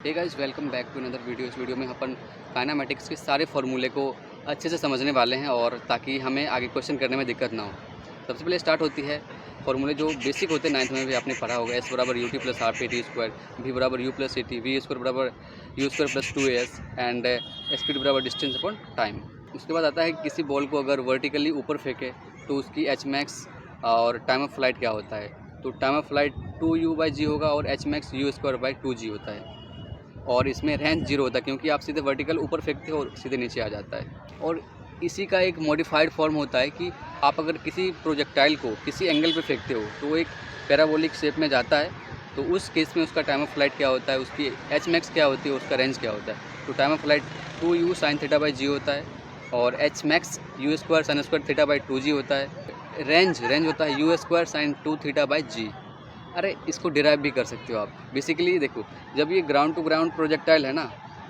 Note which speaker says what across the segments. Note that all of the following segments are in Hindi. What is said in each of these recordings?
Speaker 1: Hey guys, welcome back to another video. इस वीडियो में अपन काइनेमैटिक्स के सारे फार्मूले को अच्छे से समझने वाले हैं और ताकि हमें आगे क्वेश्चन करने में दिक्कत ना हो। सबसे पहले स्टार्ट होती है फार्मूले जो बेसिक होते हैं, 9th में भी आपने पढ़ा होगा। एस बराबर u t plus half a t square, v बराबर u plus a t, v square बराबर u square plus 2as and speed बराबर डिस्टेंस अपॉन टाइम। उसके बाद आता है कि किसी बॉल को अगर वर्टिकली ऊपर फेंके तो उसकी एच मैक्स और टाइम ऑफ फ्लाइट क्या होता है। तो टाइम ऑफ फ्लाइट 2u/g होगा और H max you square by 2g होता है। और इसमें रेंज 0 होता है क्योंकि आप सीधे वर्टिकल ऊपर फेंकते हो और सीधे नीचे आ जाता है। और इसी का एक मॉडिफाइड फॉर्म होता है कि आप अगर किसी प्रोजेक्टाइल को किसी एंगल पे फेंकते हो तो वो एक पैराबोलिक शेप में जाता है। तो उस केस में उसका टाइम ऑफ फ्लाइट क्या होता है, उसकी एच मैक्स क्या होती है, उसका रेंज क्या होता है। तो time of flight 2u sin θ/g होता है और H max you square sin square θ/2g होता है। रेंज होता है यू स्क्वायर sin 2θ/g। अरे इसको डिराइव भी कर सकते हो आप। बेसिकली देखो, जब ये ग्राउंड टू ग्राउंड प्रोजेक्टाइल है ना,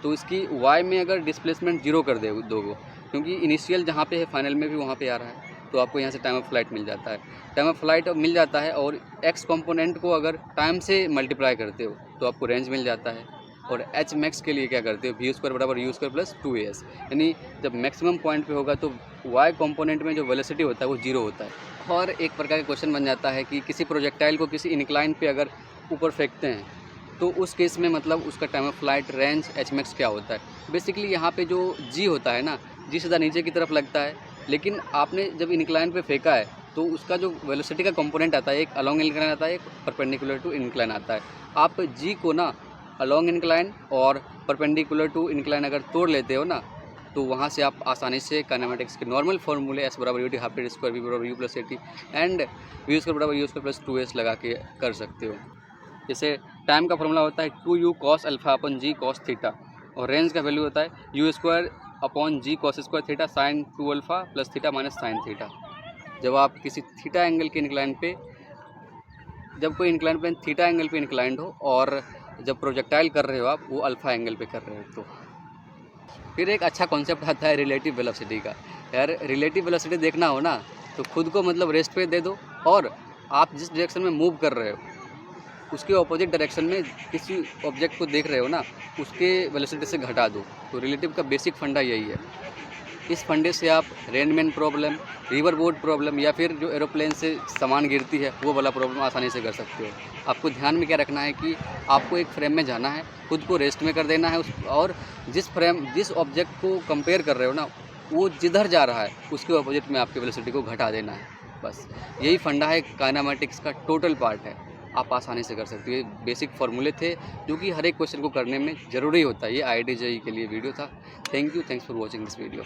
Speaker 1: तो इसकी वाई में अगर डिस्प्लेसमेंट 0 कर दोगे, क्योंकि इनिशियल जहाँ पे है फाइनल में भी वहाँ पे आ रहा है, तो आपको यहाँ से टाइम ऑफ फ्लाइट मिल जाता है। टाइम ऑफ फ्लाइट मिल जाता है और एक्स कंपोनेंट को अगर टाइम से मल्टीप्लाई करते हो तो आपको रेंज मिल जाता है। और एच मैक्स के लिए क्या करते हो, वी स्क्वायर बराबर यू स्क्वायर प्लस 2as, यानी जब मैक्सिमम पॉइंट पे होगा तो वाई कंपोनेंट में जो वेलोसिटी होता है वो 0 होता है। और एक प्रकार का क्वेश्चन बन जाता है कि किसी प्रोजेक्टाइल को किसी इंक्लाइन पे अगर ऊपर फेंकते हैं तो उस केस में मतलब उसका time of flight, range, H max क्या होता है। बेसिकली यहाँ पे जो जी होता है ना, जी सीधा नीचे की तरफ लगता है, लेकिन आपने जब इंक्लाइन पे फेंका है तो उसका जो वेलोसिटी का कंपोनेंट आता है, एक अलोंग इंक्लाइन आता है, एक परपेंडिकुलर टू इंक्लाइन आता है। आप जी को ना अलोंग इंक्लाइन और परपेंडिकुलर टू इंक्लाइन अगर तोड़ लेते हो ना, तो वहाँ से आप आसानी से काइनेमैटिक्स के नॉर्मल फार्मूले एस बराबर u t half a square, v बराबर u plus a t and v square बराबर यू स्क्वायर प्लस 2s लगा के कर सकते हो। जैसे टाइम का फार्मूला होता है 2u cos alpha upon G cos theta, और रेंज का वैल्यू होता है U square upon G cos square theta sine 2 alpha plus theta minus sine theta. जब आप किसी थीटा एंगल के इंक्लाइन पे, जब कोई इंक्लाइन पे थीटा एंगल पे इंक्लाइंड हो और जब प्रोजेक्टाइल कर रहे हो आप वो अल्फ़ा एंगल पे कर रहे हो। तो फिर एक अच्छा कॉन्सेप्ट आता है रिलेटिव वेलोसिटी का। यार रिलेटिव वेलोसिटी देखना हो ना तो खुद को मतलब रेस्ट पे दे दो और आप जिस डायरेक्शन में मूव कर रहे हो उसके ऑपोजिट डायरेक्शन में किसी ऑब्जेक्ट को देख रहे हो ना, उसके वेलोसिटी से घटा दो। तो रिलेटिव का बेसिक फंडा यही है। इस फंडे से आप Rain Man problem, river boat problem या फिर जो एरोप्लेन से सामान गिरती है वो वाला प्रॉब्लम आसानी से कर सकते हो। आपको ध्यान में क्या रखना है कि आपको एक फ्रेम में जाना है, खुद को रेस्ट में कर देना है और जिस ऑब्जेक्ट को कंपेयर कर रहे हो ना, वो जिधर जा रहा है उसके ऑपोजिट में आपकी वेलोसिटी को घटा देना है। बस यही फंडा है, काइनेमैटिक्स का टोटल पार्ट है। आप आसानी से कर सकते हो। ये बेसिक फार्मूले थे जो कि हर एक क्वेश्चन को करने में ज़रूरी होता है। ये IIT JEE के लिए वीडियो था। Thank you, thanks for watching this video.